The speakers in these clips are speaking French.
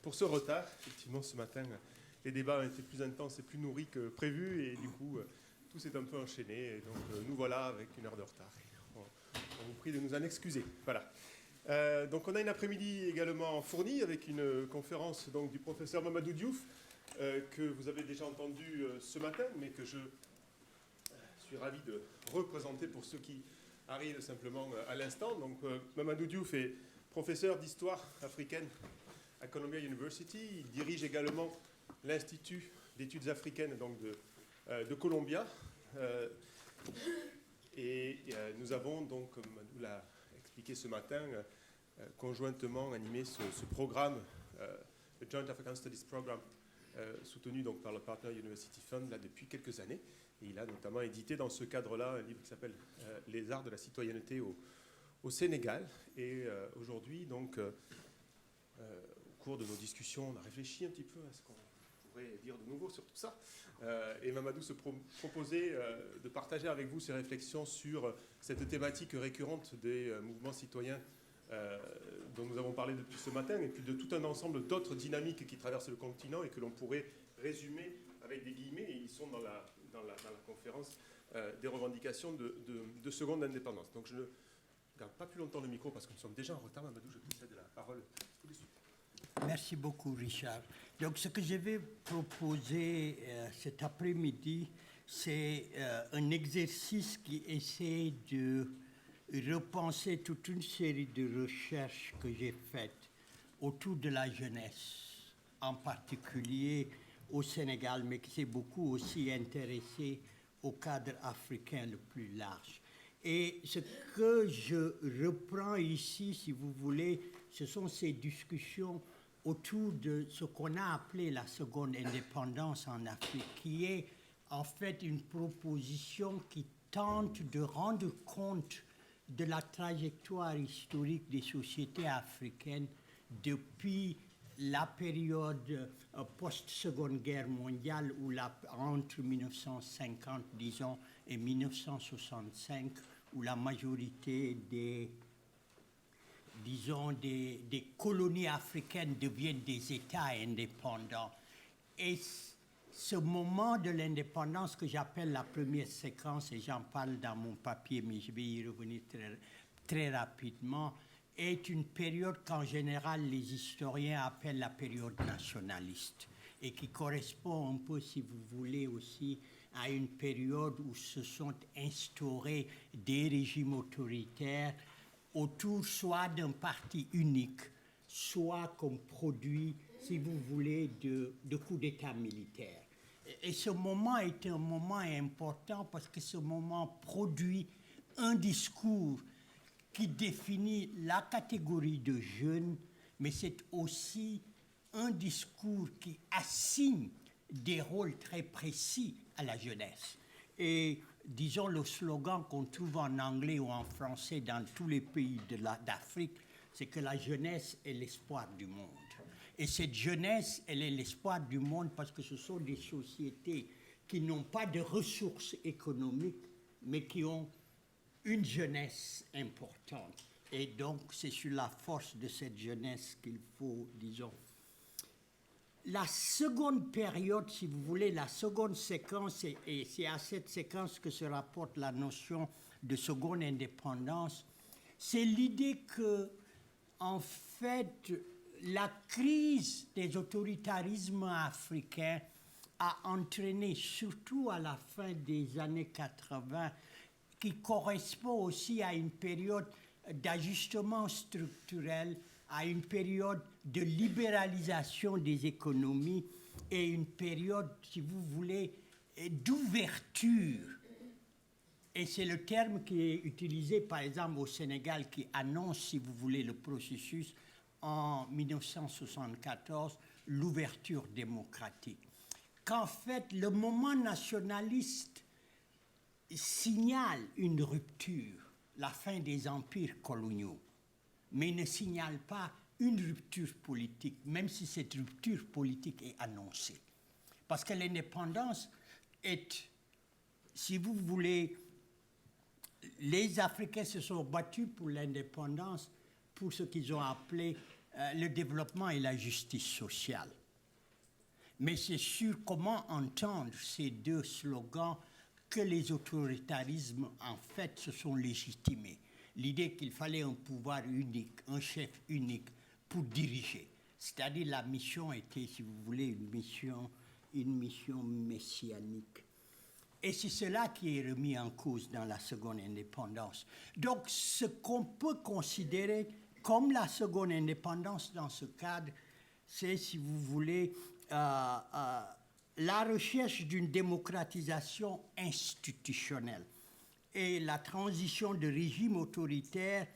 pour ce retard. Effectivement, ce matin, les débats ont été plus intenses et plus nourris que prévu, et du coup, tout s'est un peu enchaîné. Et donc, nous voilà avec une heure de retard. On vous prie de nous en excuser. Voilà. Donc, on a une après-midi également fournie avec une conférence donc, du professeur Mamadou Diouf, que vous avez déjà entendu ce matin, mais que je suis ravi de représenter pour ceux qui arrivent simplement à l'instant. Donc, Mamadou Diouf est professeur d'histoire africaine à Columbia University. Il dirige également l'Institut d'études africaines donc de Columbia. Nous avons donc, comme Madou l'a expliqué ce matin, conjointement animé ce programme, le Joint African Studies Program, soutenu donc par le Partner University Fund là, depuis quelques années. Et il a notamment édité dans ce cadre-là un livre qui s'appelle Les arts de la citoyenneté au Sénégal. Et aujourd'hui, donc, au cours de nos discussions, on a réfléchi un petit peu à ce qu'on pourrait dire de nouveau sur tout ça. Et Mamadou se proposait de partager avec vous ses réflexions sur cette thématique récurrente des mouvements citoyens dont nous avons parlé depuis ce matin, et puis de tout un ensemble d'autres dynamiques qui traversent le continent et que l'on pourrait résumer avec des guillemets, et ils sont dans la conférence des revendications de seconde indépendance. Donc je ne garde pas plus longtemps le micro parce que nous sommes déjà en retard. Mamadou, je te cède la parole tout de suite. Merci beaucoup, Richard. Donc, ce que je vais proposer cet après-midi, c'est un exercice qui essaie de repenser toute une série de recherches que j'ai faites autour de la jeunesse, en particulier au Sénégal, mais qui s'est beaucoup aussi intéressé au cadre africain le plus large. Et ce que je reprends ici, si vous voulez, ce sont ces discussions autour de ce qu'on a appelé la seconde indépendance en Afrique, qui est en fait une proposition qui tente de rendre compte de la trajectoire historique des sociétés africaines depuis la période post-seconde guerre mondiale, où entre 1950, disons, et 1965, où la majorité des colonies africaines deviennent des États indépendants. Et ce moment de l'indépendance que j'appelle la première séquence, et j'en parle dans mon papier, mais je vais y revenir très rapidement, est une période qu'en général les historiens appellent la période nationaliste, et qui correspond un peu, si vous voulez, aussi à une période où se sont instaurés des régimes autoritaires autour soit d'un parti unique, soit comme produit, si vous voulez, de coups d'État militaires. Et ce moment est un moment important parce que ce moment produit un discours qui définit la catégorie de jeunes, mais c'est aussi un discours qui assigne des rôles très précis à la jeunesse. Et disons le slogan qu'on trouve en anglais ou en français dans tous les pays d'Afrique, c'est que la jeunesse est l'espoir du monde. Et cette jeunesse, elle est l'espoir du monde parce que ce sont des sociétés qui n'ont pas de ressources économiques, mais qui ont une jeunesse importante. Et donc, c'est sur la force de cette jeunesse qu'il faut, disons. La seconde période, si vous voulez, la seconde séquence, et c'est à cette séquence que se rapporte la notion de seconde indépendance, c'est l'idée que, en fait, la crise des autoritarismes africains a entraîné, surtout à la fin des années 80, qui correspond aussi à une période d'ajustement structurel, à une période de libéralisation des économies et une période, si vous voulez, d'ouverture. Et c'est le terme qui est utilisé, par exemple, au Sénégal, qui annonce, si vous voulez, le processus en 1974, l'ouverture démocratique. Qu'en fait, le moment nationaliste signale une rupture, la fin des empires coloniaux, mais ne signale pas une rupture politique, même si cette rupture politique est annoncée. Parce que l'indépendance est, si vous voulez, les Africains se sont battus pour l'indépendance, pour ce qu'ils ont appelé le développement et la justice sociale. Mais c'est sur comment entendre ces deux slogans que les autoritarismes, en fait, se sont légitimés. L'idée qu'il fallait un pouvoir unique, un chef unique pour diriger. C'est-à-dire la mission était, si vous voulez, une mission messianique. Et c'est cela qui est remis en cause dans la seconde indépendance. Donc, ce qu'on peut considérer comme la seconde indépendance dans ce cadre, c'est, si vous voulez, la recherche d'une démocratisation institutionnelle et la transition de régimes autoritaires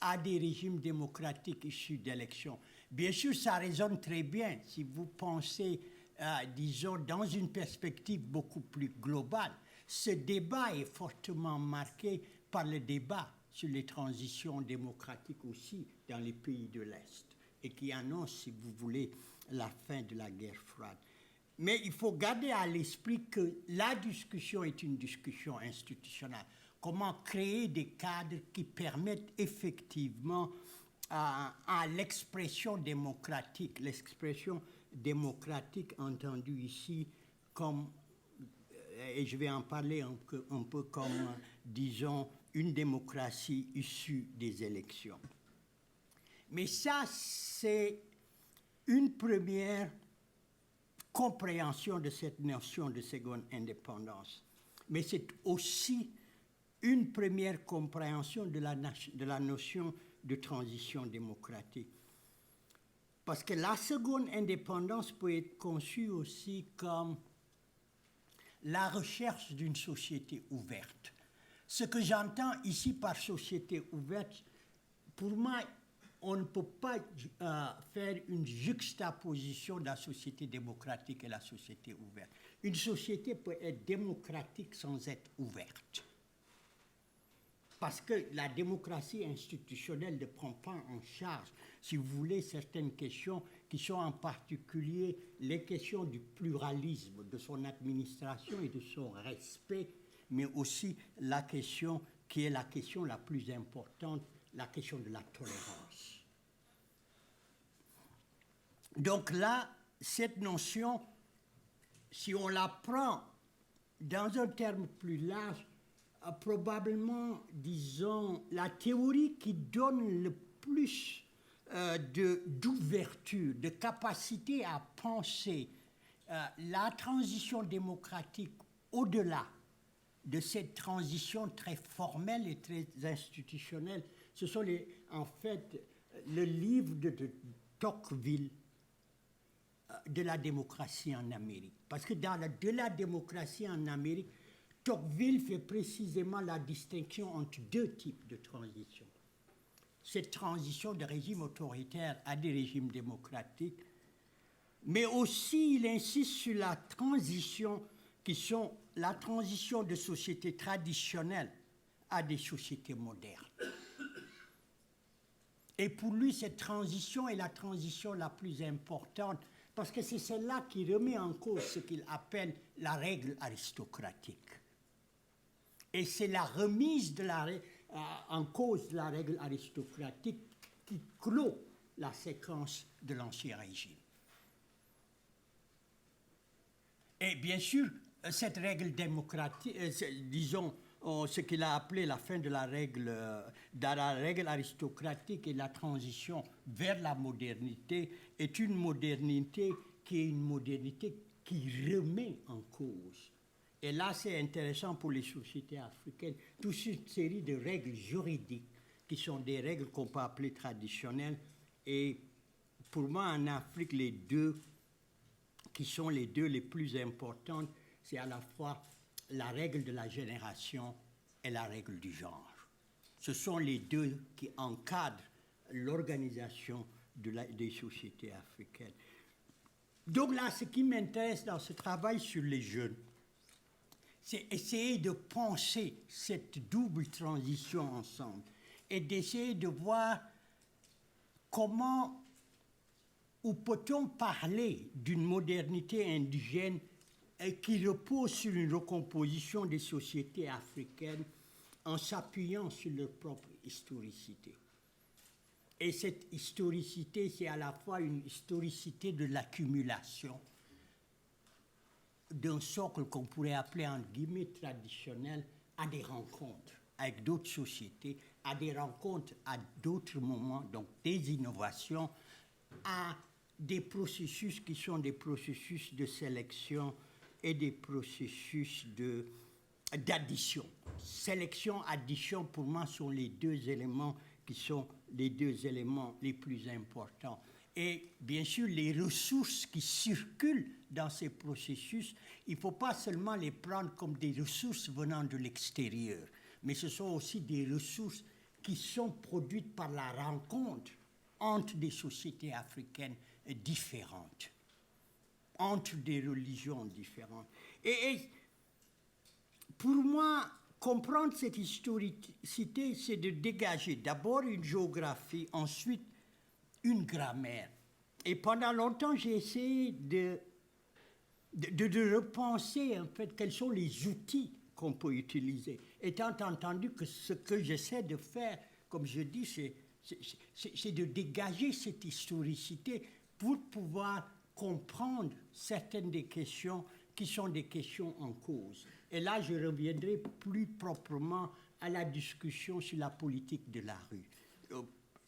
à des régimes démocratiques issus d'élections. Bien sûr, ça résonne très bien si vous pensez, disons, dans une perspective beaucoup plus globale. Ce débat est fortement marqué par le débat sur les transitions démocratiques aussi dans les pays de l'Est et qui annonce, si vous voulez, la fin de la guerre froide. Mais il faut garder à l'esprit que la discussion est une discussion institutionnelle. Comment créer des cadres qui permettent effectivement à l'expression démocratique entendue ici comme, et je vais en parler un peu comme, disons, une démocratie issue des élections. Mais ça, c'est une première compréhension de cette notion de seconde indépendance. Mais c'est aussi une première compréhension de la notion de transition démocratique. Parce que la seconde indépendance peut être conçue aussi comme la recherche d'une société ouverte. Ce que j'entends ici par société ouverte, pour moi, on ne peut pas faire une juxtaposition de la société démocratique et la société ouverte. Une société peut être démocratique sans être ouverte. Parce que la démocratie institutionnelle ne prend pas en charge, si vous voulez, certaines questions qui sont en particulier les questions du pluralisme, de son administration et de son respect, mais aussi la question qui est la question la plus importante, la question de la tolérance. Donc là, cette notion, si on la prend dans un terme plus large, probablement, disons, la théorie qui donne le plus d'ouverture, de capacité à penser la transition démocratique au-delà de cette transition très formelle et très institutionnelle. Ce sont en fait le livre de Tocqueville de la démocratie en Amérique. Parce que de la démocratie en Amérique, Tocqueville fait précisément la distinction entre deux types de transition. Cette transition de régime autoritaire à des régimes démocratiques, mais aussi il insiste sur la transition qui sont la transition de sociétés traditionnelles à des sociétés modernes. Et pour lui, cette transition est la transition la plus importante parce que c'est celle-là qui remet en cause ce qu'il appelle la règle aristocratique. Et c'est la remise en cause de la règle aristocratique qui clôt la séquence de l'Ancien Régime. Et bien sûr, cette règle démocratique, disons, ce qu'il a appelé la fin de la règle aristocratique et la transition vers la modernité, est une modernité qui remet en cause. Et là, c'est intéressant pour les sociétés africaines, toute une série de règles juridiques qui sont des règles qu'on peut appeler traditionnelles. Et pour moi, en Afrique, les deux qui sont les deux les plus importantes, c'est à la fois la règle de la génération et la règle du genre. Ce sont les deux qui encadrent l'organisation des sociétés africaines. Donc là, ce qui m'intéresse dans ce travail sur les jeunes, c'est essayer de penser cette double transition ensemble et d'essayer de voir comment ou peut-on parler d'une modernité indigène qui repose sur une recomposition des sociétés africaines en s'appuyant sur leur propre historicité. Et cette historicité, c'est à la fois une historicité de l'accumulation d'un socle qu'on pourrait appeler en guillemets traditionnel à des rencontres avec d'autres sociétés, à des rencontres à d'autres moments, donc des innovations, à des processus qui sont des processus de sélection et des processus d'addition. Sélection, addition, pour moi, sont les deux éléments qui sont les deux éléments les plus importants. Et bien sûr, les ressources qui circulent dans ces processus, il ne faut pas seulement les prendre comme des ressources venant de l'extérieur, mais ce sont aussi des ressources qui sont produites par la rencontre entre des sociétés africaines différentes, entre des religions différentes. Et pour moi, comprendre cette historicité, c'est de dégager d'abord une géographie, ensuite une grammaire. Et pendant longtemps, j'ai essayé de repenser, en fait, quels sont les outils qu'on peut utiliser. Étant entendu que ce que j'essaie de faire, comme je dis, c'est de dégager cette historicité pour pouvoir comprendre certaines des questions qui sont des questions en cause. Et là, je reviendrai plus proprement à la discussion sur la politique de la rue.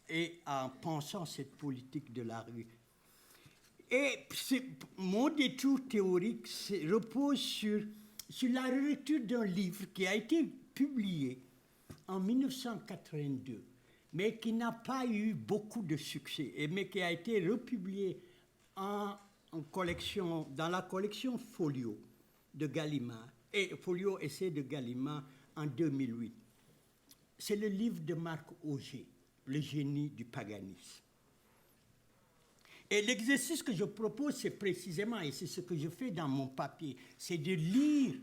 Et en pensant cette politique de la rue. Et mon détour théorique repose sur la relecture d'un livre qui a été publié en 1982, mais qui n'a pas eu beaucoup de succès, mais qui a été republié dans la collection Folio de Gallimard, et Folio Essai de Gallimard en 2008. C'est le livre de Marc Augé, Le génie du paganisme. Et l'exercice que je propose, c'est précisément, et c'est ce que je fais dans mon papier, c'est de lire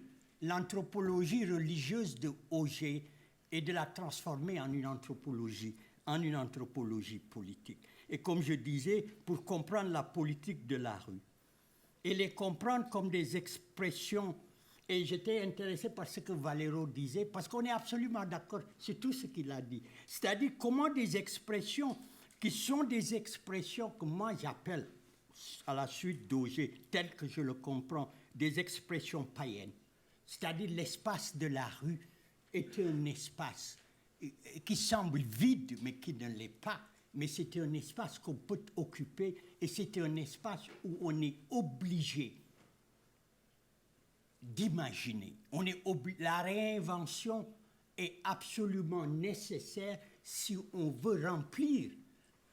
l'anthropologie religieuse de Augé et de la transformer en une anthropologie politique. Et comme je disais, pour comprendre la politique de la rue, et les comprendre comme des expressions. Et j'étais intéressé par ce que Valero disait, parce qu'on est absolument d'accord, c'est tout ce qu'il a dit. C'est-à-dire comment des expressions qui sont des expressions que moi j'appelle, à la suite d'Augé, telles que je le comprends, des expressions païennes. C'est-à-dire l'espace de la rue est un espace qui semble vide, mais qui ne l'est pas. Mais c'est un espace qu'on peut occuper, et c'est un espace où on est obligé d'imaginer. La réinvention est absolument nécessaire si on veut remplir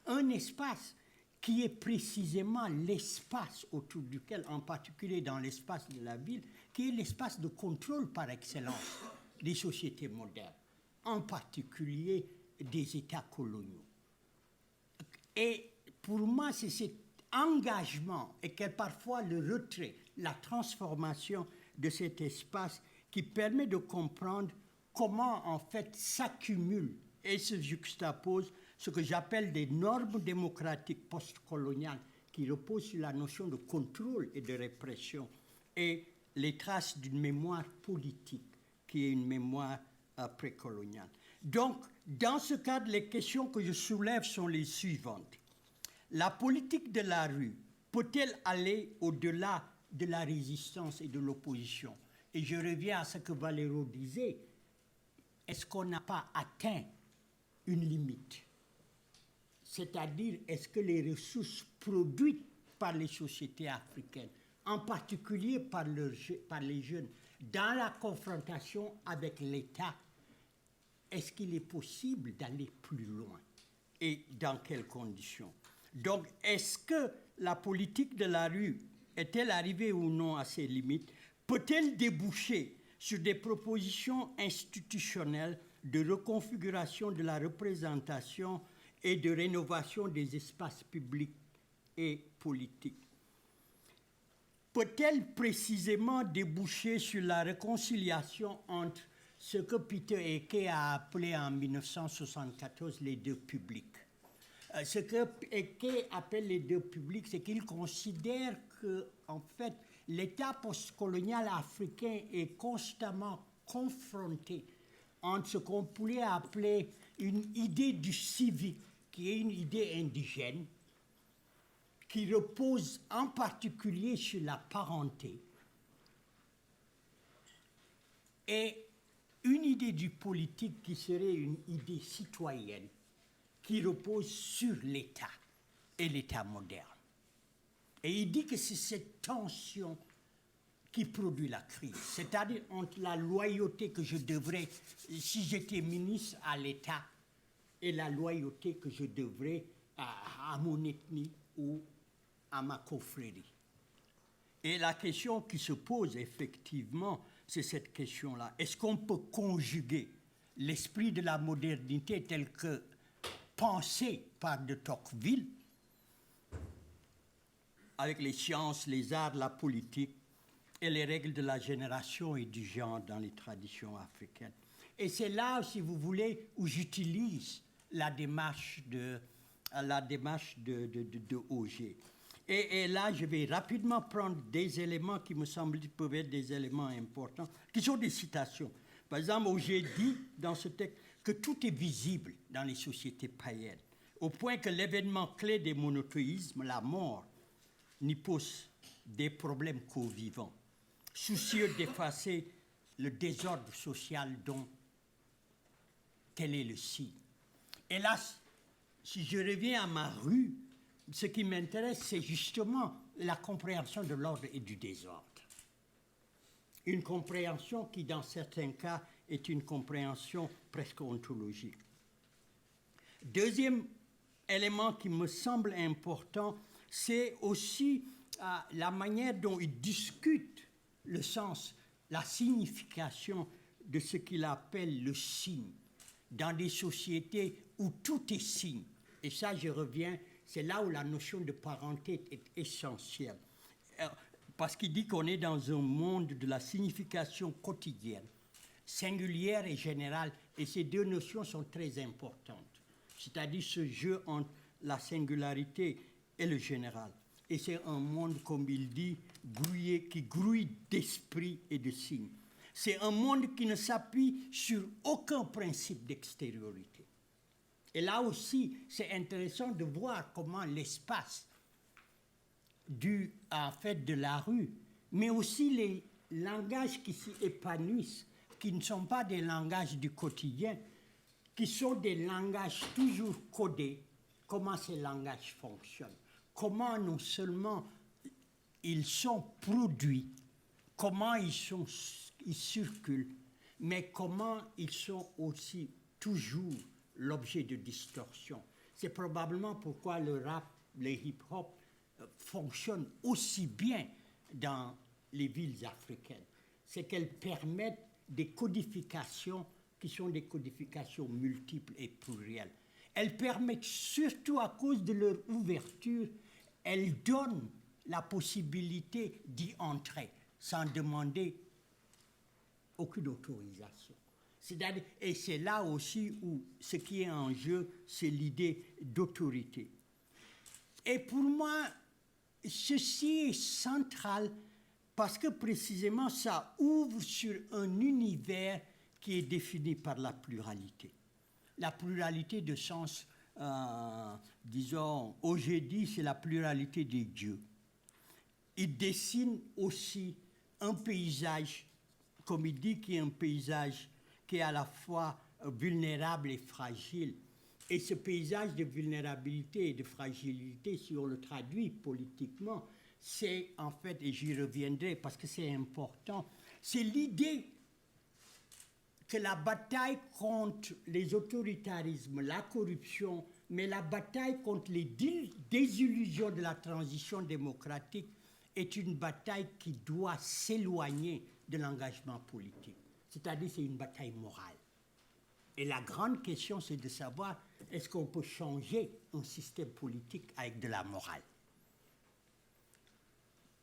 un espace qui est précisément l'espace autour duquel, en particulier dans l'espace de la ville, qui est l'espace de contrôle par excellence des sociétés modernes, en particulier des États coloniaux. Et pour moi, c'est cet engagement et parfois le retrait, la transformation de cet espace qui permet de comprendre comment en fait s'accumulent et se juxtaposent ce que j'appelle des normes démocratiques postcoloniales qui reposent sur la notion de contrôle et de répression et les traces d'une mémoire politique qui est une mémoire précoloniale. Donc, dans ce cadre, les questions que je soulève sont les suivantes. La politique de la rue peut-elle aller au-delà de la résistance et de l'opposition? Et je reviens à ce que Valero disait. Est-ce qu'on n'a pas atteint une limite? C'est-à-dire, est-ce que les ressources produites par les sociétés africaines, en particulier par les jeunes, dans la confrontation avec l'État, est-ce qu'il est possible d'aller plus loin? Et dans quelles conditions? Donc, est-ce que la politique de la rue est-elle arrivée ou non à ses limites? Peut-elle déboucher sur des propositions institutionnelles de reconfiguration de la représentation et de rénovation des espaces publics et politiques? Peut-elle précisément déboucher sur la réconciliation entre ce que Peter Eke a appelé en 1974 les deux publics? Ce que Eke appelle les deux publics, c'est qu'il considère que, en fait, l'État postcolonial africain est constamment confronté entre ce qu'on pourrait appeler une idée du civique qui est une idée indigène, qui repose en particulier sur la parenté, et une idée du politique qui serait une idée citoyenne, qui repose sur l'État et l'État moderne. Et il dit que c'est cette tension qui produit la crise, c'est-à-dire entre la loyauté que je devrais, si j'étais ministre, à l'État, et la loyauté que je devrais à mon ethnie ou à ma confrérie. Et la question qui se pose effectivement, c'est cette question-là. Est-ce qu'on peut conjuguer l'esprit de la modernité tel que pensé par de Tocqueville avec les sciences, les arts, la politique et les règles de la génération et du genre dans les traditions africaines? Et c'est là, si vous voulez, où j'utilise la démarche de Auger. Et là, je vais rapidement prendre des éléments qui me semblent peuvent être des éléments importants, qui sont des citations. Par exemple, Auger dit dans ce texte que tout est visible dans les sociétés païennes, au point que l'événement clé des monothéismes, la mort, n'y pose des problèmes qu'aux vivants, soucieux d'effacer le désordre social dont tel est le signe. Et là, si je reviens à ma rue, ce qui m'intéresse, c'est justement la compréhension de l'ordre et du désordre. Une compréhension qui, dans certains cas, est une compréhension presque ontologique. Deuxième élément qui me semble important, c'est aussi la manière dont il discute le sens, la signification de ce qu'il appelle le signe, dans des sociétés où tout est signe. Et ça, je reviens, c'est là où la notion de parenté est essentielle. Parce qu'il dit qu'on est dans un monde de la signification quotidienne, singulière et générale, et ces deux notions sont très importantes. C'est-à-dire ce jeu entre la singularité et le général. Et c'est un monde, comme il dit, qui grouille d'esprit et de signes. C'est un monde qui ne s'appuie sur aucun principe d'extériorité. Et là aussi, c'est intéressant de voir comment l'espace de la rue, mais aussi les langages qui s'y épanouissent, qui ne sont pas des langages du quotidien, qui sont des langages toujours codés, comment ces langages fonctionnent, comment non seulement ils sont produits, comment ils circulent, mais comment ils sont aussi toujours l'objet de distorsion. C'est probablement pourquoi le rap, le hip-hop fonctionnent aussi bien dans les villes africaines. C'est qu'elles permettent des codifications qui sont des codifications multiples et plurielles. Elles permettent, surtout à cause de leur ouverture, elles donnent la possibilité d'y entrer sans demander aucune autorisation. Et c'est là aussi où ce qui est en jeu, c'est l'idée d'autorité. Et pour moi, ceci est central parce que précisément ça ouvre sur un univers qui est défini par la pluralité. La pluralité de sens, disons, aujourd'hui, c'est la pluralité des dieux. Il dessine aussi un paysage, comme il dit, qui est un paysage qui est à la fois vulnérable et fragile. Et ce paysage de vulnérabilité et de fragilité, si on le traduit politiquement, c'est en fait, et j'y reviendrai parce que c'est important, c'est l'idée que la bataille contre les autoritarismes, la corruption, mais la bataille contre les désillusions de la transition démocratique est une bataille qui doit s'éloigner de l'engagement politique. C'est-à-dire c'est une bataille morale. Et la grande question, c'est de savoir, est-ce qu'on peut changer un système politique avec de la morale?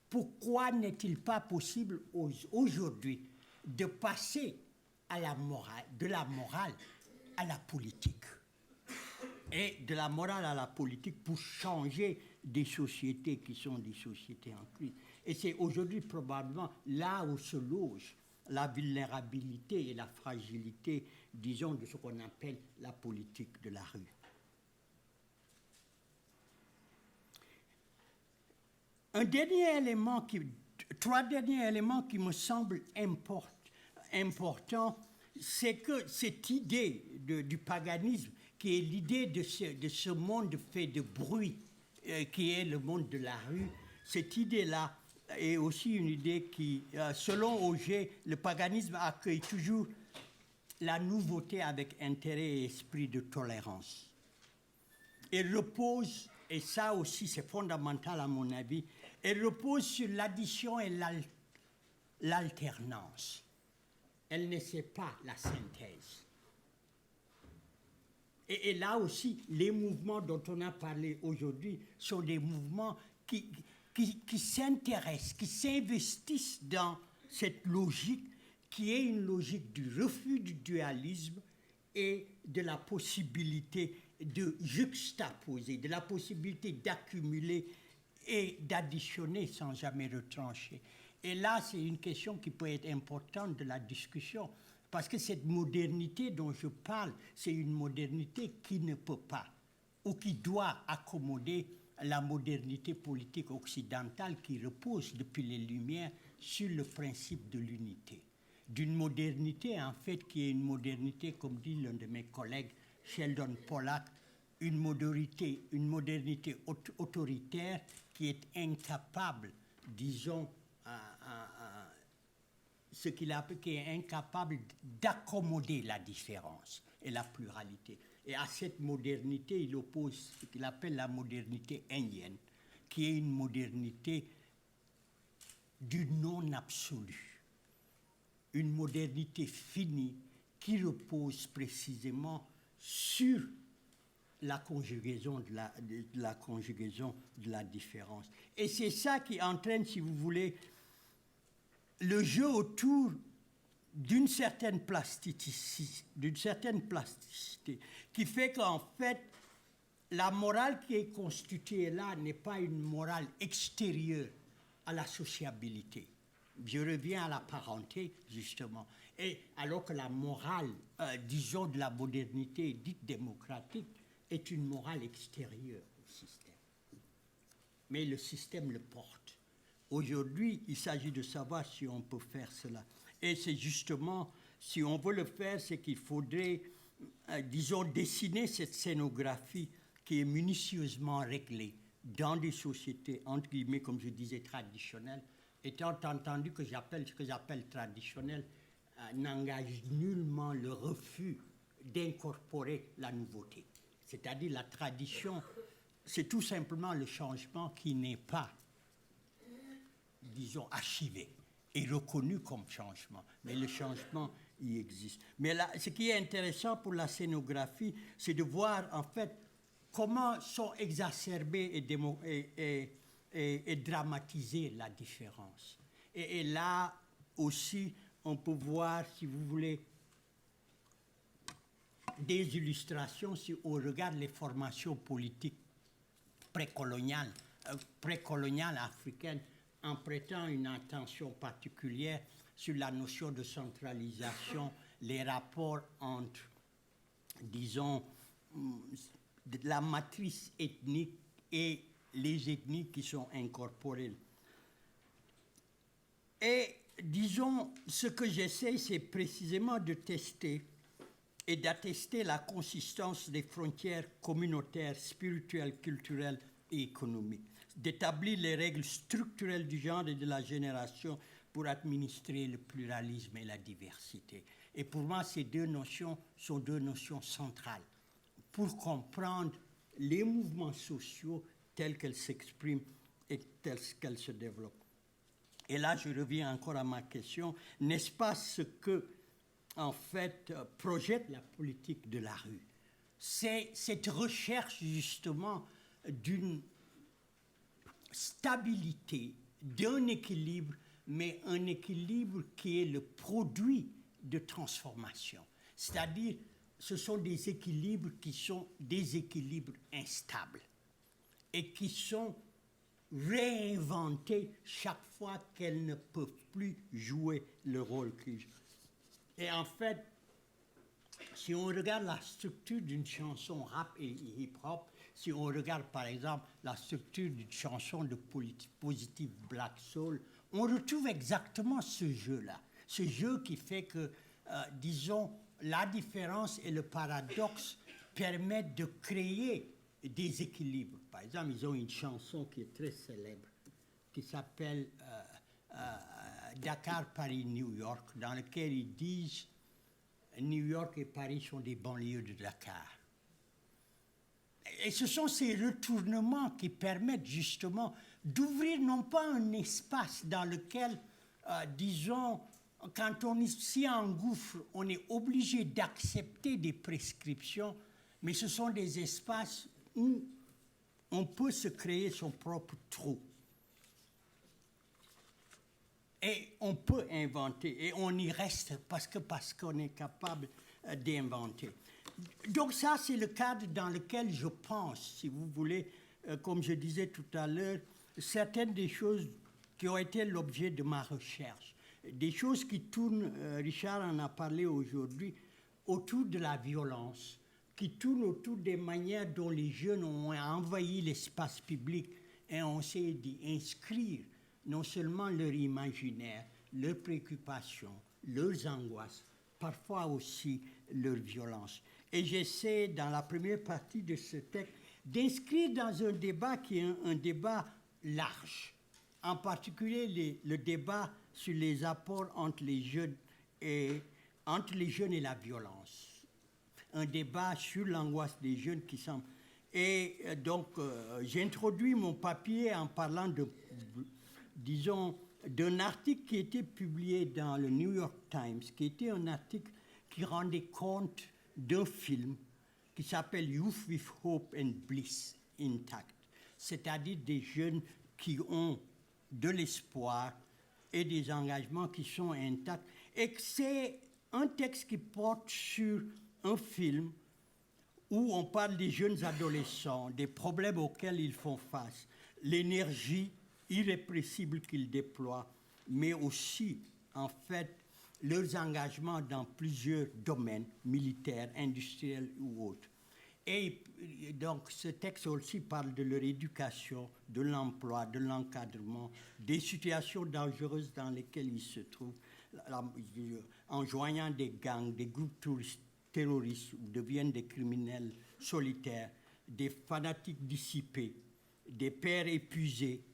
Pourquoi n'est-il pas possible aujourd'hui de passer de la morale à la politique? Et de la morale à la politique pour changer des sociétés qui sont des sociétés en crise. Et c'est aujourd'hui probablement là où se loge la vulnérabilité et la fragilité, disons, de ce qu'on appelle la politique de la rue. Trois derniers éléments qui me semblent importants, c'est que cette idée du paganisme, qui est l'idée de ce monde fait de bruit, qui est le monde de la rue, cette idée-là est aussi une idée qui, selon Auger, le paganisme accueille toujours la nouveauté avec intérêt et esprit de tolérance. Elle repose, et ça aussi c'est fondamental à mon avis, elle repose sur l'addition et l'alternance. Elle ne sait pas la synthèse. Et là aussi, les mouvements dont on a parlé aujourd'hui sont des mouvements qui s'intéressent, qui s'investissent dans cette logique qui est une logique du refus du dualisme et de la possibilité de juxtaposer, de la possibilité d'accumuler et d'additionner sans jamais retrancher. Et là, c'est une question qui peut être importante de la discussion, parce que cette modernité dont je parle, c'est une modernité qui ne peut pas, ou qui doit accommoder la modernité politique occidentale qui repose depuis les Lumières sur le principe de l'unité. D'une modernité, en fait, qui est une modernité, comme dit l'un de mes collègues, Sheldon Pollack, une modernité autoritaire qui est incapable, disons, ce qu'il appelle, qui est incapable d'accommoder la différence et la pluralité. Et à cette modernité, il oppose ce qu'il appelle la modernité indienne, qui est une modernité du non absolu, une modernité finie qui repose précisément sur la conjugaison de la différence. Et c'est ça qui entraîne, si vous voulez, le jeu autour d'une certaine plasticité, qui fait qu'en fait, la morale qui est constituée là n'est pas une morale extérieure à la sociabilité. Je reviens à la parenté, justement. Et alors que la morale, disons, de la modernité dite démocratique, est une morale extérieure au système. Mais le système le porte. Aujourd'hui, il s'agit de savoir si on peut faire cela. Et c'est justement, si on veut le faire, c'est qu'il faudrait, disons, dessiner cette scénographie qui est minutieusement réglée dans des sociétés, entre guillemets, comme je disais, traditionnelles, étant entendu que ce que j'appelle traditionnel n'engage nullement le refus d'incorporer la nouveauté. C'est-à-dire la tradition, c'est tout simplement le changement qui n'est pas, disons, archivé et reconnu comme changement. Mais le changement, il existe. Mais là, ce qui est intéressant pour la scénographie, c'est de voir, en fait, comment sont exacerbées et dramatisées la différence. Et là aussi, on peut voir, si vous voulez, des illustrations si on regarde les formations politiques précoloniales africaines, en prêtant une attention particulière sur la notion de centralisation, les rapports entre, disons, la matrice ethnique et les ethnies qui sont incorporées. Et, disons, ce que j'essaie, c'est précisément de tester et d'attester la consistance des frontières communautaires, spirituelles, culturelles et économiques, d'établir les règles structurelles du genre et de la génération pour administrer le pluralisme et la diversité. Et pour moi, ces deux notions sont deux notions centrales pour comprendre les mouvements sociaux tels qu'elles s'expriment et tels qu'elles se développent. Et là, je reviens encore à ma question, n'est-ce pas ce que, en fait, projette la politique de la rue? C'est cette recherche, justement, d'une stabilité, d'un équilibre, mais un équilibre qui est le produit de transformation. C'est-à-dire, ce sont des équilibres qui sont des équilibres instables et qui sont réinventés chaque fois qu'elles ne peuvent plus jouer le rôle qu'ils jouent. Et en fait, si on regarde la structure d'une chanson rap et hip-hop, Si on regarde par exemple la structure d'une chanson de Positive Black Soul, on retrouve exactement ce jeu-là. Ce jeu qui fait que, disons, la différence et le paradoxe permettent de créer des équilibres. Par exemple, ils ont une chanson qui est très célèbre, qui s'appelle Dakar, Paris, New York, dans laquelle ils disent New York et Paris sont des banlieues de Dakar. Et ce sont ces retournements qui permettent justement d'ouvrir non pas un espace dans lequel, disons, quand on s'y engouffre, on est obligé d'accepter des prescriptions, mais ce sont des espaces où on peut se créer son propre trou. Et on peut inventer, et on y reste parce qu'on est capable d'inventer. Donc ça, c'est le cadre dans lequel je pense, si vous voulez, comme je disais tout à l'heure, certaines des choses qui ont été l'objet de ma recherche. Des choses qui tournent, Richard en a parlé aujourd'hui, autour de la violence, qui tournent autour des manières dont les jeunes ont envahi l'espace public et ont essayé d'y inscrire non seulement leur imaginaire, leurs préoccupations, leurs angoisses, parfois aussi leur violence. Et j'essaie, dans la première partie de ce texte, d'inscrire dans un débat qui est un débat large, en particulier le débat sur les apports entre les jeunes et la violence. Un débat sur l'angoisse des jeunes qui semble... Et donc, j'introduis mon papier en parlant disons, d'un article qui était publié dans le New York Times, qui était un article qui rendait compte d'un film qui s'appelle Youth with Hope and Bliss Intact, c'est-à-dire des jeunes qui ont de l'espoir et des engagements qui sont intacts. Et c'est un texte qui porte sur un film où on parle des jeunes adolescents, des problèmes auxquels ils font face, l'énergie irrépressible qu'ils déploient, mais aussi, en fait, leurs engagements dans plusieurs domaines, militaires, industriels ou autres. Et donc, ce texte aussi parle de leur éducation, de l'emploi, de l'encadrement, des situations dangereuses dans lesquelles ils se trouvent, en joignant des gangs, des groupes terroristes, ou deviennent des criminels solitaires, des fanatiques dissipés, des pères épuisés,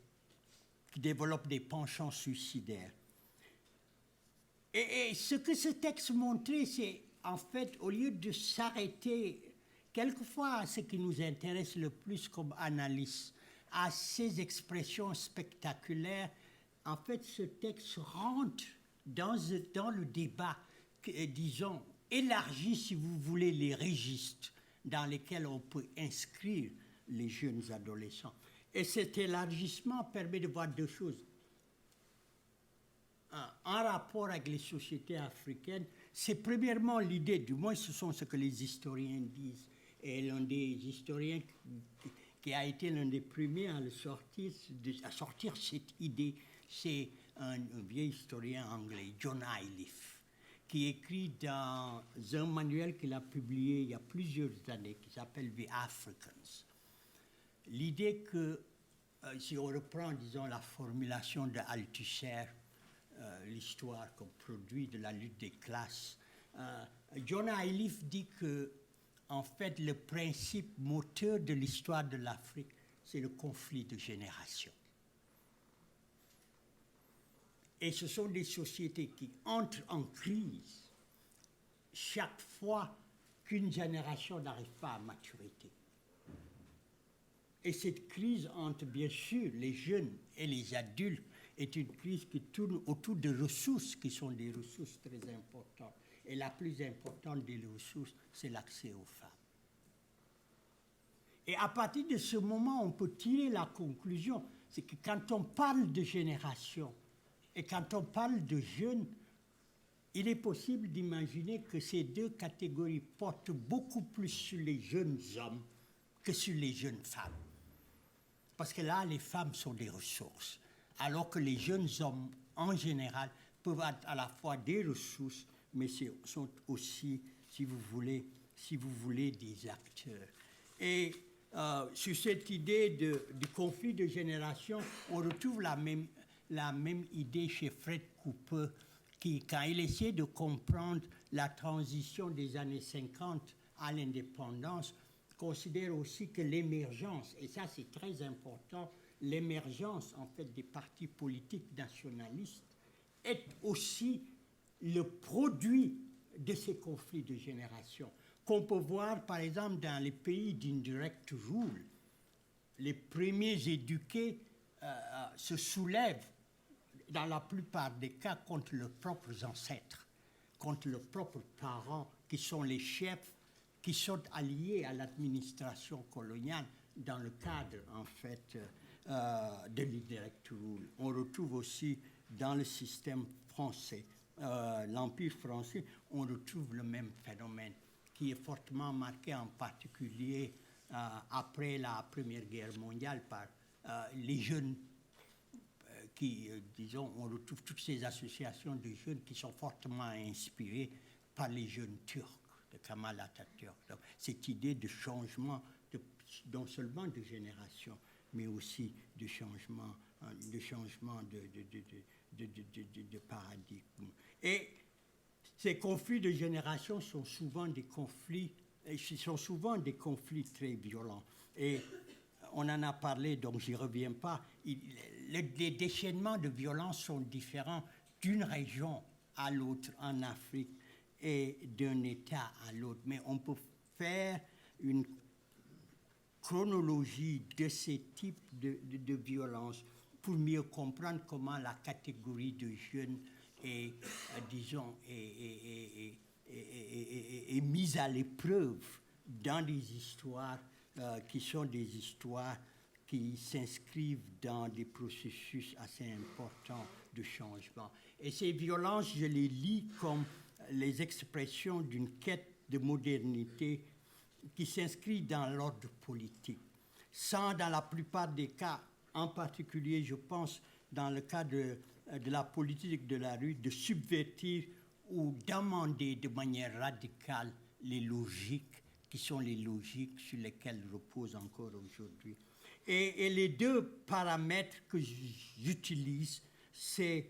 qui développent des penchants suicidaires. Et ce que ce texte montrait, c'est en fait, au lieu de s'arrêter quelquefois à ce qui nous intéresse le plus comme analyse, à ces expressions spectaculaires, en fait, ce texte rentre dans le débat, disons, élargit, si vous voulez, les registres dans lesquels on peut inscrire les jeunes adolescents. Et cet élargissement permet de voir deux choses. En rapport avec les sociétés africaines, c'est premièrement l'idée, du moins ce sont ce que les historiens disent, et l'un des historiens qui a été l'un des premiers à sortir cette idée, c'est un vieil historien anglais, John Iliffe, qui écrit dans un manuel qu'il a publié il y a plusieurs années, qui s'appelle The Africans. L'idée que, si on reprend, disons, la formulation de Althusser, l'histoire comme produit de la lutte des classes, John Iliffe dit que, en fait, le principe moteur de l'histoire de l'Afrique, c'est le conflit de génération. Et ce sont des sociétés qui entrent en crise chaque fois qu'une génération n'arrive pas à maturité. Et cette crise entre, bien sûr, les jeunes et les adultes est une crise qui tourne autour de ressources qui sont des ressources très importantes. Et la plus importante des ressources, c'est l'accès aux femmes. Et à partir de ce moment, on peut tirer la conclusion, c'est que quand on parle de génération et quand on parle de jeunes, il est possible d'imaginer que ces deux catégories portent beaucoup plus sur les jeunes hommes que sur les jeunes femmes. Parce que là, les femmes sont des ressources, alors que les jeunes hommes, en général, peuvent être à la fois des ressources, mais sont aussi, si vous voulez, des acteurs. Et sur cette idée du conflit de génération, on retrouve la même idée chez Fred Cooper, qui, quand il essaie de comprendre la transition des années 50 à l'indépendance, considère aussi que l'émergence, et ça c'est très important, l'émergence en fait des partis politiques nationalistes est aussi le produit de ces conflits de génération, qu'on peut voir par exemple dans les pays d'indirect rule. Les premiers éduqués se soulèvent dans la plupart des cas contre leurs propres ancêtres, contre leurs propres parents qui sont les chefs, qui sont alliés à l'administration coloniale dans le cadre en fait de l'indirect rule. On retrouve aussi dans le système français, l'Empire français, on retrouve le même phénomène qui est fortement marqué en particulier après la Première Guerre mondiale par les jeunes qui, disons, on retrouve toutes ces associations de jeunes qui sont fortement inspirées par les jeunes turcs de Kemal Atatürk. Donc, cette idée de changement, non seulement de génération, mais aussi de changement de paradigme. Et ces conflits de génération sont souvent des conflits très violents. Et on en a parlé, donc j'y reviens pas. Les déchaînements de violence sont différents d'une région à l'autre en Afrique et d'un État à l'autre. Mais on peut faire une chronologie de ces types de violences pour mieux comprendre comment la catégorie de jeunes est, disons, est mise à l'épreuve dans des histoires qui sont des histoires qui s'inscrivent dans des processus assez importants de changement. Et ces violences, je les lis comme les expressions d'une quête de modernité qui s'inscrit dans l'ordre politique, sans, dans la plupart des cas, en particulier, je pense, dans le cas de la politique de la rue, de subvertir ou d'amender de manière radicale les logiques qui sont les logiques sur lesquelles repose encore aujourd'hui. Et les deux paramètres que j'utilise, ce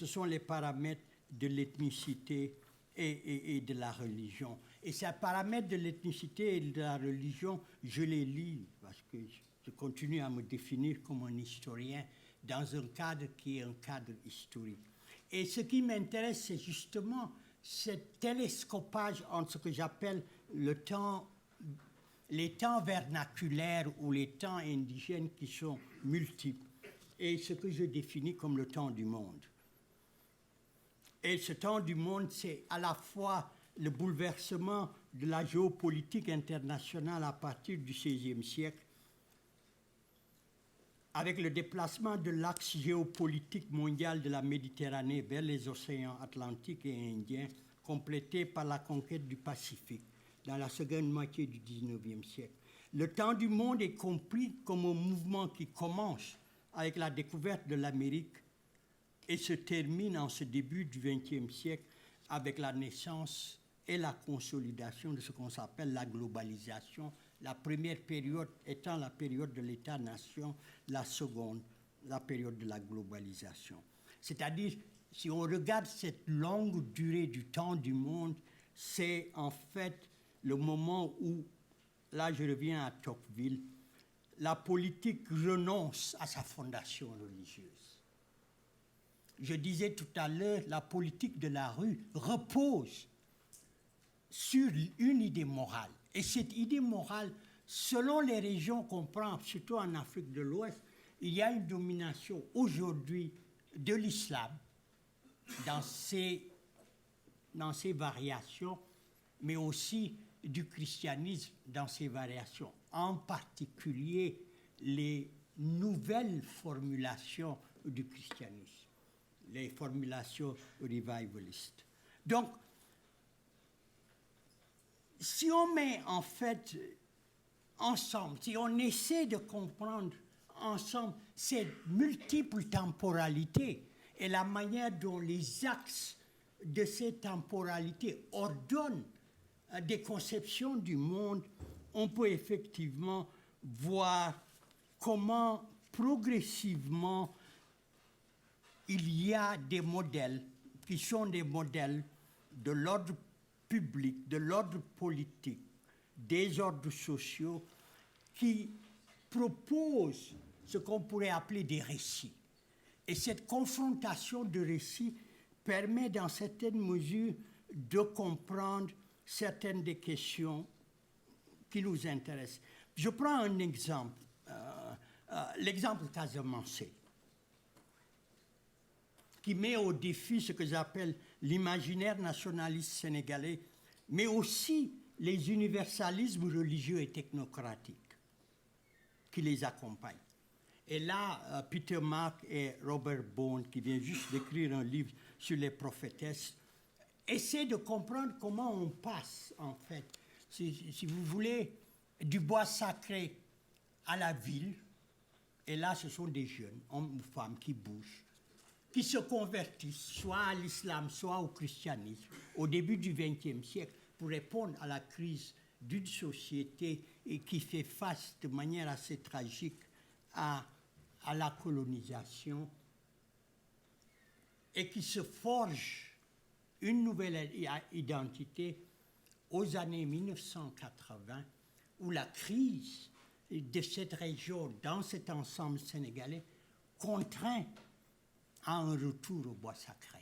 sont les paramètres de l'ethnicité et de la religion. Et ces paramètres de l'ethnicité et de la religion, je les lis parce que je continue à me définir comme un historien dans un cadre qui est un cadre historique. Et ce qui m'intéresse, c'est justement ce télescopage entre ce que j'appelle les temps vernaculaires ou les temps indigènes qui sont multiples, et ce que je définis comme le temps du monde. Et ce temps du monde, c'est à la fois le bouleversement de la géopolitique internationale à partir du XVIe siècle, avec le déplacement de l'axe géopolitique mondial de la Méditerranée vers les océans Atlantique et Indien, complété par la conquête du Pacifique dans la seconde moitié du XIXe siècle. Le temps du monde est compris comme un mouvement qui commence avec la découverte de l'Amérique et se termine en ce début du XXe siècle avec la naissance et la consolidation de ce qu'on appelle la globalisation, la première période étant la période de l'État-nation, la seconde, la période de la globalisation. C'est-à-dire, si on regarde cette longue durée du temps du monde, c'est en fait le moment où, là je reviens à Tocqueville, la politique renonce à sa fondation religieuse. Je disais tout à l'heure, la politique de la rue repose sur une idée morale. Et cette idée morale, selon les régions qu'on prend, surtout en Afrique de l'Ouest, il y a une domination aujourd'hui de l'islam dans ses variations, mais aussi du christianisme dans ses variations, en particulier les nouvelles formulations du christianisme, les formulations revivalistes. Donc, si on met en fait ensemble, si on essaie de comprendre ensemble ces multiples temporalités et la manière dont les axes de ces temporalités ordonnent des conceptions du monde, on peut effectivement voir comment progressivement il y a des modèles qui sont des modèles de l'ordre public, de l'ordre politique, des ordres sociaux qui proposent ce qu'on pourrait appeler des récits. Et cette confrontation de récits permet dans certaines mesures de comprendre certaines des questions qui nous intéressent. Je prends un exemple, l'exemple casamançais, qui met au défi ce que j'appelle l'imaginaire nationaliste sénégalais, mais aussi les universalismes religieux et technocratiques qui les accompagnent. Et là, Peter Mark et Robert Bone, qui vient juste d'écrire un livre sur les prophétesses, essaient de comprendre comment on passe, en fait, si vous voulez, du bois sacré à la ville. Et là, ce sont des jeunes, hommes ou femmes, qui bougent, qui se convertissent soit à l'islam, soit au christianisme, au début du XXe siècle, pour répondre à la crise d'une société qui fait face de manière assez tragique à la colonisation et qui se forge une nouvelle identité aux années 1980, où la crise de cette région, dans cet ensemble sénégalais, contraint à un retour au bois sacré.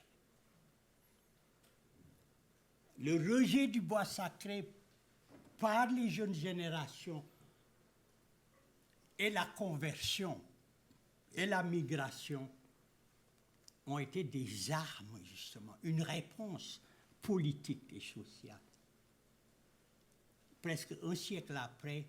Le rejet du bois sacré par les jeunes générations et la conversion et la migration ont été des armes, justement, une réponse politique et sociale. Presque un siècle après,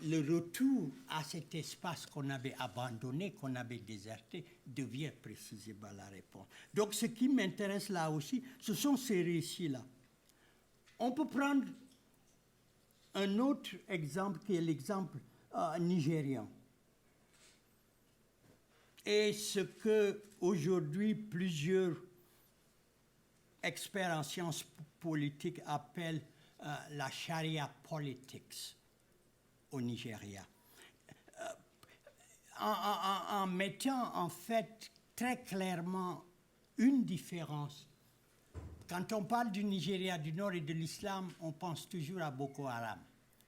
le retour à cet espace qu'on avait abandonné, qu'on avait déserté, devient précisément la réponse. Donc ce qui m'intéresse là aussi, ce sont ces récits-là. On peut prendre un autre exemple qui est l'exemple nigérian. Et ce que aujourd'hui plusieurs experts en sciences politiques appellent la Sharia politics au Nigeria. En mettant en fait très clairement une différence. Quand on parle du Nigeria du Nord et de l'islam, on pense toujours à Boko Haram,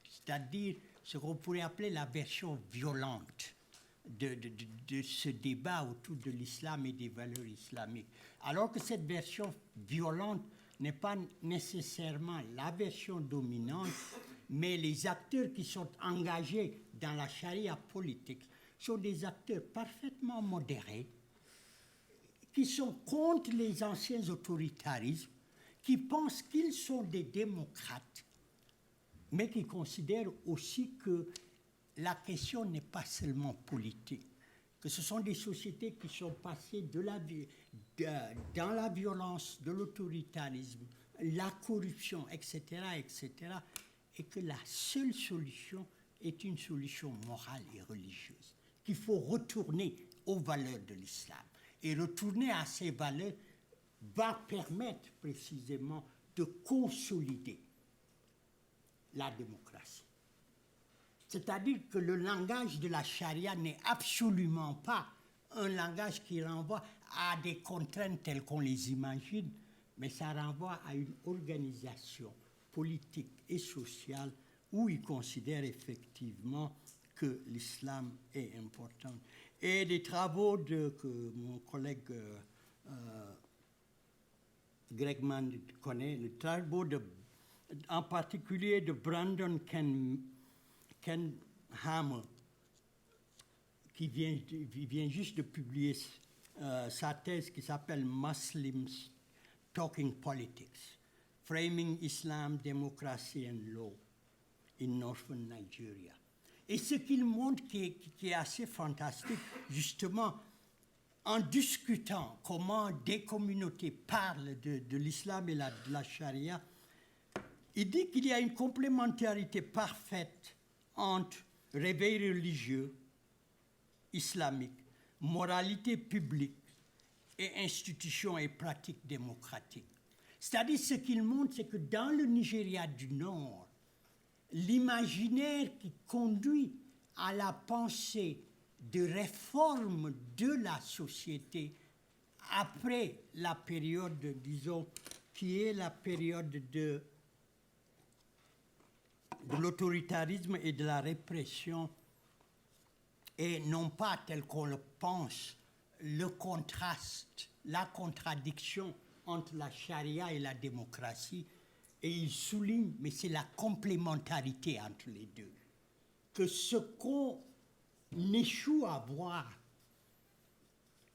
c'est-à-dire ce qu'on pourrait appeler la version violente de ce débat autour de l'islam et des valeurs islamiques. Alors que cette version violente n'est pas nécessairement la version dominante, mais les acteurs qui sont engagés dans la charia politique sont des acteurs parfaitement modérés, qui sont contre les anciens autoritarismes, qui pensent qu'ils sont des démocrates, mais qui considèrent aussi que la question n'est pas seulement politique, que ce sont des sociétés qui sont passées dans la violence, de l'autoritarisme, la corruption, etc., etc., et que la seule solution est une solution morale et religieuse, qu'il faut retourner aux valeurs de l'islam. Et retourner à ces valeurs va permettre précisément de consolider la démocratie. C'est-à-dire que le langage de la charia n'est absolument pas un langage qui renvoie à des contraintes telles qu'on les imagine, mais ça renvoie à une organisation politique et sociale où ils considèrent effectivement que l'islam est important. Et des travaux que mon collègue Gregman connaît, les travaux en particulier de Brandon Kenhammer, qui vient juste de publier sa thèse qui s'appelle Muslims Talking Politics, Framing Islam, Democracy and Law in Northern Nigeria. Et ce qu'il montre qui est assez fantastique, justement, en discutant comment des communautés parlent de l'islam et de la charia, il dit qu'il y a une complémentarité parfaite entre réveil religieux, islamique, moralité publique et institutions et pratiques démocratiques. C'est-à-dire, ce qu'il montre, c'est que dans le Nigeria du Nord, l'imaginaire qui conduit à la pensée de réforme de la société après la période, disons, qui est la période de l'autoritarisme et de la répression, et non pas tel qu'on le pense, le contraste, la contradiction entre la charia et la démocratie, et il souligne, mais c'est la complémentarité entre les deux, que ce qu'on échoue à voir,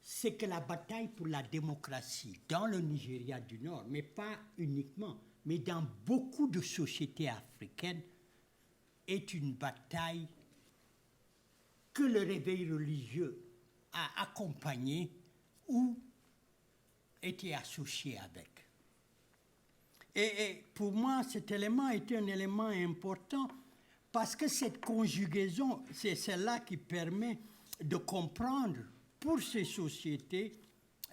c'est que la bataille pour la démocratie dans le Nigeria du Nord, mais pas uniquement, mais dans beaucoup de sociétés africaines, est une bataille que le réveil religieux a accompagné ou été associé avec. Et pour moi, cet élément était un élément important parce que cette conjugaison, c'est celle-là qui permet de comprendre pour ces sociétés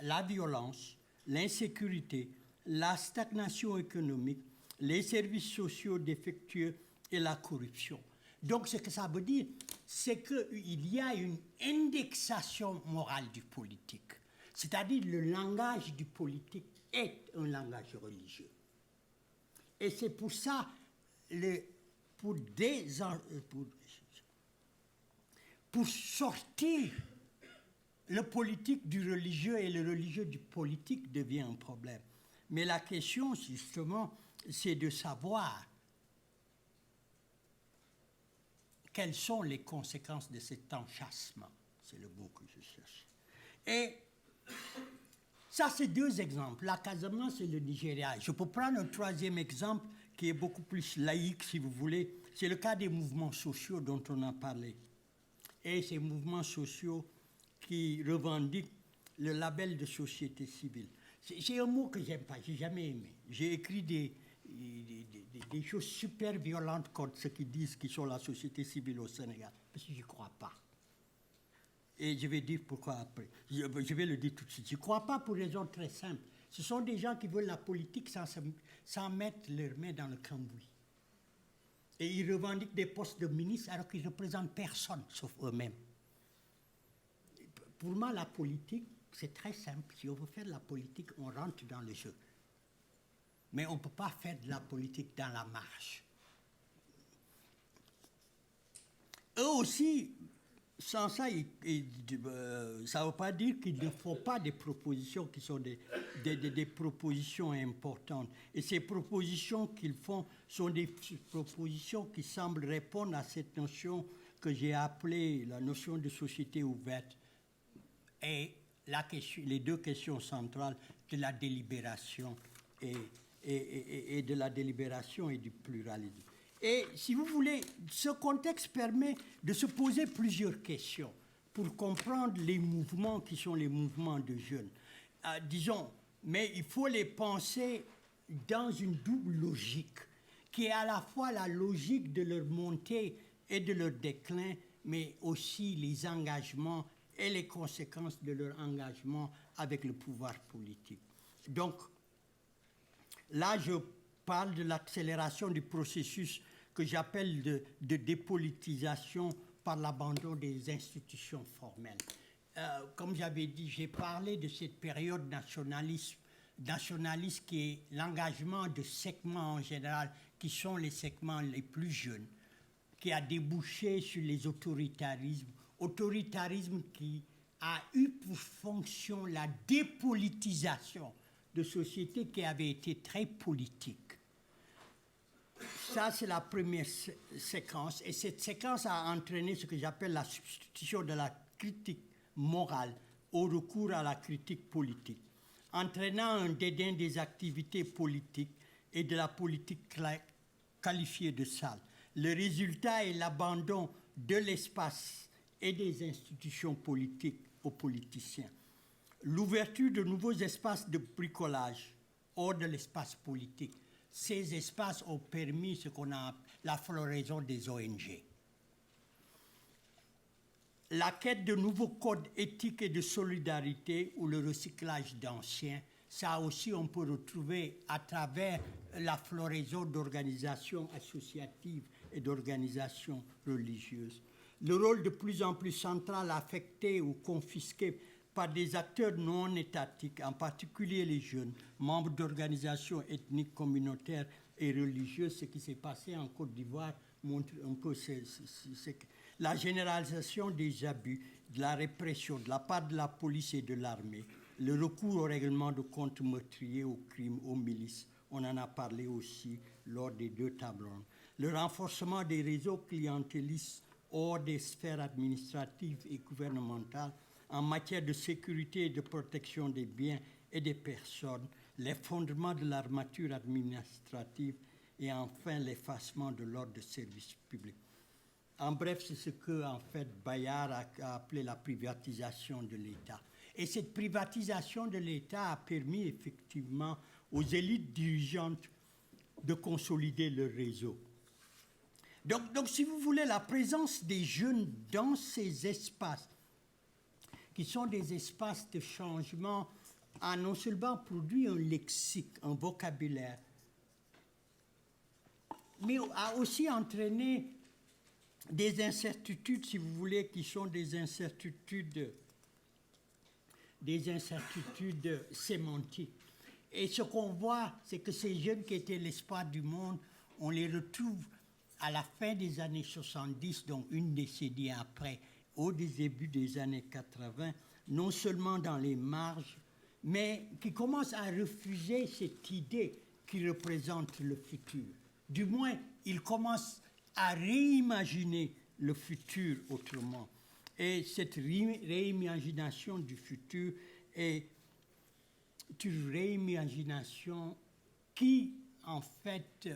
la violence, l'insécurité, la stagnation économique, les services sociaux défectueux et la corruption. Donc, ce que ça veut dire, c'est qu'il y a une indexation morale du politique. C'est-à-dire le langage du politique est un langage religieux. Et c'est pour ça, pour sortir le politique du religieux et le religieux du politique devient un problème. Mais la question, justement, c'est de savoir quelles sont les conséquences de cet enchâssement. C'est le mot que je cherche. Et ça, c'est deux exemples. La Casamance et le Nigeria. Je peux prendre un troisième exemple qui est beaucoup plus laïque, si vous voulez. C'est le cas des mouvements sociaux dont on a parlé. Et ces mouvements sociaux qui revendiquent le label de société civile. C'est un mot que j'aime pas, j'ai jamais aimé. J'ai écrit des choses super violentes contre ceux qui disent qu'ils sont la société civile au Sénégal, parce que je n'y crois pas. Et je vais dire pourquoi après. Je vais le dire tout de suite. Je ne crois pas pour une raison très simple. Ce sont des gens qui veulent la politique sans mettre leurs mains dans le cambouis. Et ils revendiquent des postes de ministre alors qu'ils ne représentent personne, sauf eux-mêmes. Pour moi, la politique, c'est très simple. Si on veut faire de la politique, on rentre dans le jeu. Mais on ne peut pas faire de la politique dans la marche. Eux aussi, sans ça, ça ne veut pas dire qu'ils ne font pas des propositions qui sont des propositions importantes. Et ces propositions qu'ils font sont des propositions qui semblent répondre à cette notion que j'ai appelée la notion de société ouverte. Et les deux questions centrales de la délibération et de la délibération et du pluralisme. Et si vous voulez, ce contexte permet de se poser plusieurs questions pour comprendre les mouvements qui sont les mouvements de jeunes. Disons, mais il faut les penser dans une double logique, qui est à la fois la logique de leur montée et de leur déclin, mais aussi les engagements et les conséquences de leur engagement avec le pouvoir politique. Donc, là, je parle de l'accélération du processus que j'appelle de dépolitisation par l'abandon des institutions formelles. Comme j'avais dit, j'ai parlé de cette période nationaliste qui est l'engagement de segments en général, qui sont les segments les plus jeunes, qui a débouché sur les autoritarisme qui a eu pour fonction la dépolitisation de sociétés qui avaient été très politiques. Ça, c'est la première séquence. Et cette séquence a entraîné ce que j'appelle la substitution de la critique morale au recours à la critique politique, entraînant un dédain des activités politiques et de la politique qualifiée de sale. Le résultat est l'abandon de l'espace et des institutions politiques aux politiciens. L'ouverture de nouveaux espaces de bricolage hors de l'espace politique. Ces espaces ont permis ce qu'on a la floraison des ONG. La quête de nouveaux codes éthiques et de solidarité ou le recyclage d'anciens, ça aussi on peut retrouver à travers la floraison d'organisations associatives et d'organisations religieuses. Le rôle de plus en plus central affecté ou confisqué par des acteurs non étatiques, en particulier les jeunes, membres d'organisations ethniques, communautaires et religieuses. Ce qui s'est passé en Côte d'Ivoire montre un peu la généralisation des abus, de la répression de la part de la police et de l'armée, le recours au règlement de compte meurtrier, aux crimes, aux milices. On en a parlé aussi lors des 2 tables rondes. Le renforcement des réseaux clientélistes hors des sphères administratives et gouvernementales en matière de sécurité et de protection des biens et des personnes, l'effondrement de l'armature administrative et enfin l'effacement de l'ordre de service public. En bref, c'est ce que en fait Bayard a appelé la privatisation de l'État. Et cette privatisation de l'État a permis effectivement aux élites dirigeantes de consolider leur réseau. Donc, si vous voulez, la présence des jeunes dans ces espaces, qui sont des espaces de changement, a non seulement produit un lexique, un vocabulaire, mais a aussi entraîné des incertitudes, si vous voulez, qui sont des incertitudes sémantiques. Et ce qu'on voit, c'est que ces jeunes qui étaient l'espoir du monde, on les retrouve à la fin des années 70, donc une décennie après, au début des années 80, non seulement dans les marges, mais qui commencent à refuser cette idée qui représente le futur. Du moins, ils commencent à réimaginer le futur autrement. Et cette réimagination du futur est une réimagination qui, en fait,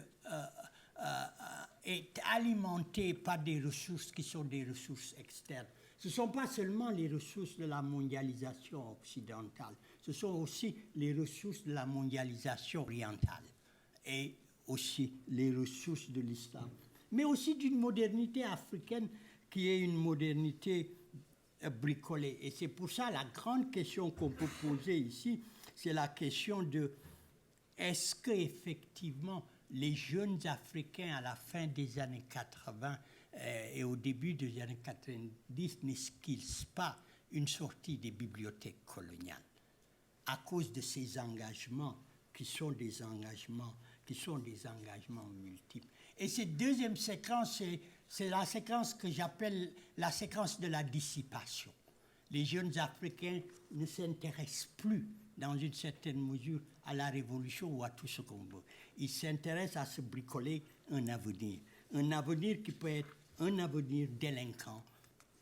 est alimentée par des ressources qui sont des ressources externes. Ce ne sont pas seulement les ressources de la mondialisation occidentale, ce sont aussi les ressources de la mondialisation orientale et aussi les ressources de l'islam, mais aussi d'une modernité africaine qui est une modernité bricolée. Et c'est pour ça la grande question qu'on peut poser ici, c'est la question de est-ce qu'effectivement les jeunes Africains à la fin des années 80 et au début des années 90 n'esquissent pas une sortie des bibliothèques coloniales à cause de ces engagements qui sont des engagements multiples. Et cette deuxième séquence, c'est la séquence que j'appelle la séquence de la dissipation. Les jeunes Africains ne s'intéressent plus, dans une certaine mesure, à la révolution ou à tout ce qu'on veut. Ils s'intéressent à se bricoler un avenir qui peut être un avenir délinquant,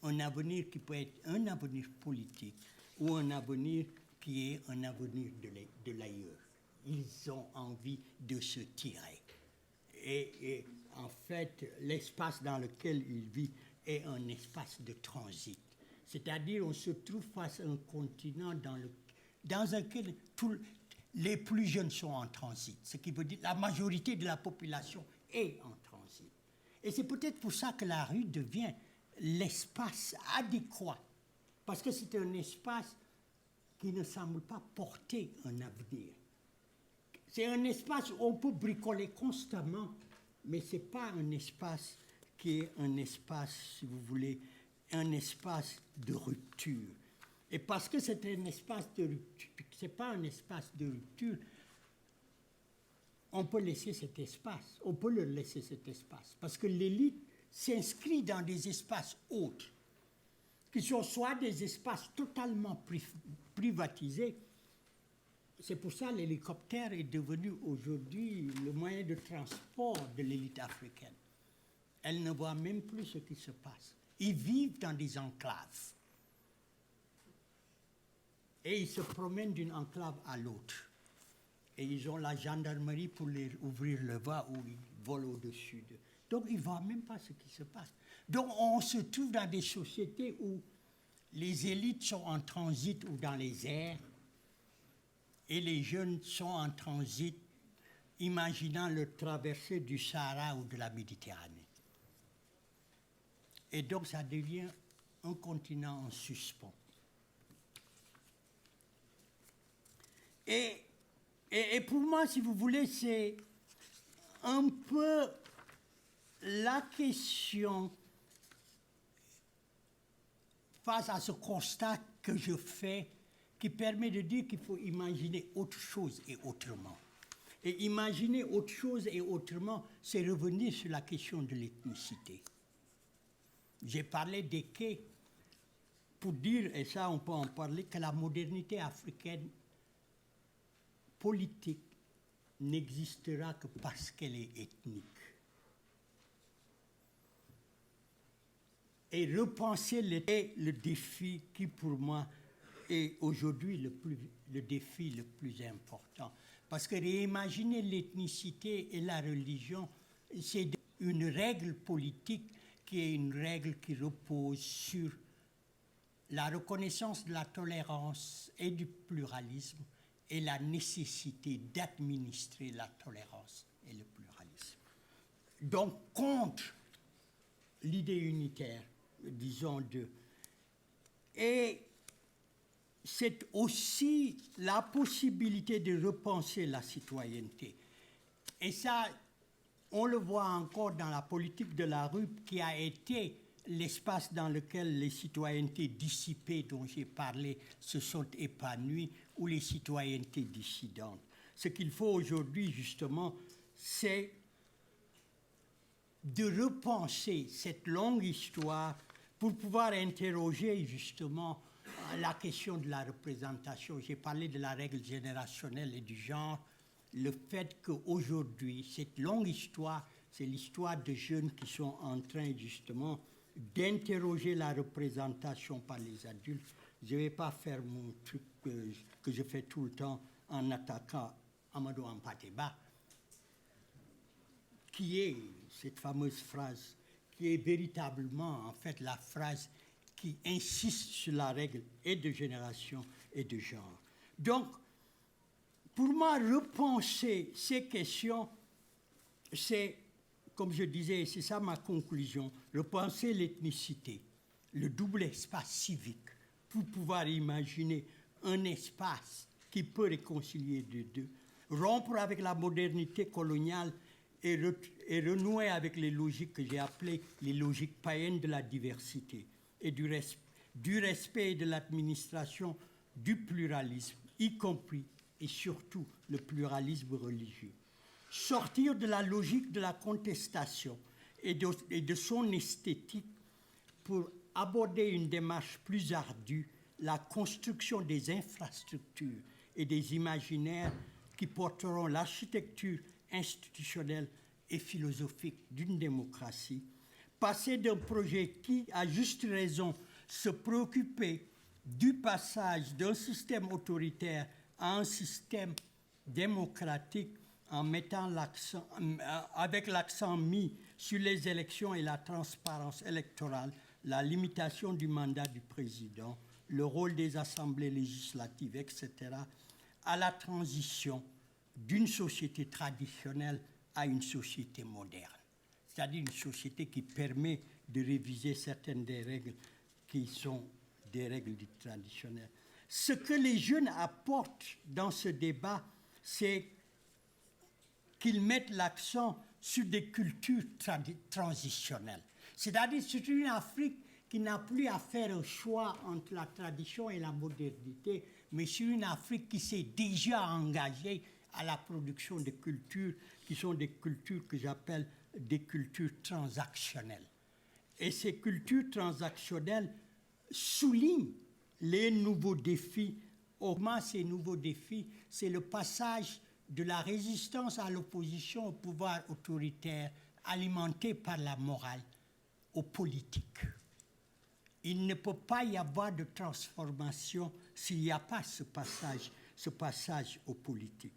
un avenir qui peut être un avenir politique ou un avenir qui est un avenir de l'ailleurs. Ils ont envie de se tirer. Et en fait, l'espace dans lequel ils vivent est un espace de transit. C'est-à-dire, on se trouve face à un continent dans lequel les plus jeunes sont en transit. Ce qui veut dire que la majorité de la population est en transit. Et c'est peut-être pour ça que la rue devient l'espace adéquat. Parce que c'est un espace qui ne semble pas porter un avenir. C'est un espace où on peut bricoler constamment, mais ce n'est pas un espace qui est un espace, si vous voulez, un espace de rupture. Et parce que c'est un espace de rupture, ce n'est pas un espace de rupture, on peut laisser cet espace, on peut leur laisser cet espace. Parce que l'élite s'inscrit dans des espaces autres, qui sont soit des espaces totalement privatisés. C'est pour ça que l'hélicoptère est devenu aujourd'hui le moyen de transport de l'élite africaine. Elle ne voit même plus ce qui se passe. Ils vivent dans des enclaves. Et ils se promènent d'une enclave à l'autre. Et ils ont la gendarmerie pour les ouvrir le voie où ils volent au-dessus d'eux. Donc ils ne voient même pas ce qui se passe. Donc on se trouve dans des sociétés où les élites sont en transit ou dans les airs, et les jeunes sont en transit, imaginant le traversée du Sahara ou de la Méditerranée. Et donc ça devient un continent en suspens. Et pour moi, si vous voulez, c'est un peu la question, face à ce constat que je fais, qui permet de dire qu'il faut imaginer autre chose et autrement. Et imaginer autre chose et autrement, c'est revenir sur la question de l'ethnicité. J'ai parlé des quais pour dire, et ça on peut en parler, que la modernité africaine politique n'existera que parce qu'elle est ethnique. Et repenser le défi qui, pour moi, est aujourd'hui le défi le plus important. Parce que réimaginer l'ethnicité et la religion, c'est une règle politique qui est une règle qui repose sur la reconnaissance de la tolérance et du pluralisme et la nécessité d'administrer la tolérance et le pluralisme. Donc, contre l'idée unitaire, disons, et c'est aussi la possibilité de repenser la citoyenneté. Et ça, on le voit encore dans la politique de la rue qui a été l'espace dans lequel les citoyennetés dissipées dont j'ai parlé se sont épanouies ou les citoyennetés dissidentes. Ce qu'il faut aujourd'hui, justement, c'est de repenser cette longue histoire pour pouvoir interroger, justement, la question de la représentation. J'ai parlé de la règle générationnelle et du genre. Le fait qu'aujourd'hui, cette longue histoire, c'est l'histoire de jeunes qui sont en train, justement, d'interroger la représentation par les adultes. Je ne vais pas faire mon truc que je fais tout le temps en attaquant Amadou Hampâté-Bâ, qui est cette fameuse phrase, qui est véritablement, en fait, la phrase qui insiste sur la règle et de génération et de genre. Donc, pour moi, repenser ces questions, c'est, comme je disais, c'est ça ma conclusion, repenser l'ethnicité, le double espace civique, pour pouvoir imaginer un espace qui peut réconcilier les deux, rompre avec la modernité coloniale et renouer avec les logiques que j'ai appelées les logiques païennes de la diversité et du respect de l'administration du pluralisme, y compris et surtout le pluralisme religieux. Sortir de la logique de la contestation et de son esthétique pour aborder une démarche plus ardue, la construction des infrastructures et des imaginaires qui porteront l'architecture institutionnelle et philosophique d'une démocratie, passer d'un projet qui, à juste raison, se préoccupait du passage d'un système autoritaire à un système démocratique en mettant avec l'accent mis sur les élections et la transparence électorale, la limitation du mandat du président, le rôle des assemblées législatives, etc., à la transition d'une société traditionnelle à une société moderne. C'est-à-dire une société qui permet de réviser certaines des règles qui sont des règles traditionnelles. Ce que les jeunes apportent dans ce débat, c'est qu'ils mettent l'accent sur des cultures transitionnelles. C'est-à-dire c'est une Afrique qui n'a plus à faire un choix entre la tradition et la modernité, mais c'est une Afrique qui s'est déjà engagée à la production de cultures qui sont des cultures que j'appelle des cultures transactionnelles. Et ces cultures transactionnelles soulignent les nouveaux défis. Comment ces nouveaux défis, c'est le passage de la résistance à l'opposition au pouvoir autoritaire alimenté par la morale aux politiques. Il ne peut pas y avoir de transformation s'il n'y a pas ce passage aux politiques.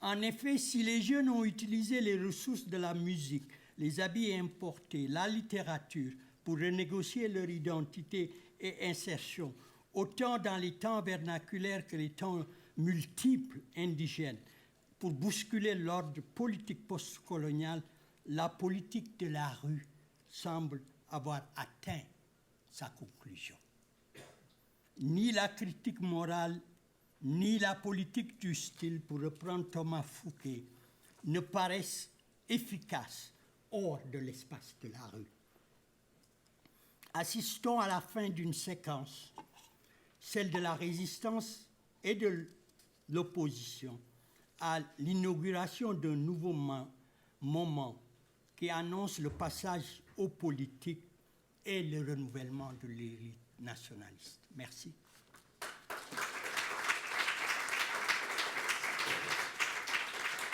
En effet, si les jeunes ont utilisé les ressources de la musique, les habits importés, la littérature pour renégocier leur identité et insertion, autant dans les temps vernaculaires que les temps multiples indigènes, pour bousculer l'ordre politique postcolonial, la politique de la rue semble avoir atteint sa conclusion. Ni la critique morale, ni la politique du style, pour reprendre Thomas Fouquet, ne paraissent efficaces hors de l'espace de la rue. Assistons à la fin d'une séquence, celle de la résistance et de l'opposition, à l'inauguration d'un nouveau moment qui annonce le passage aux politiques et le renouvellement de l'élite nationaliste. Merci.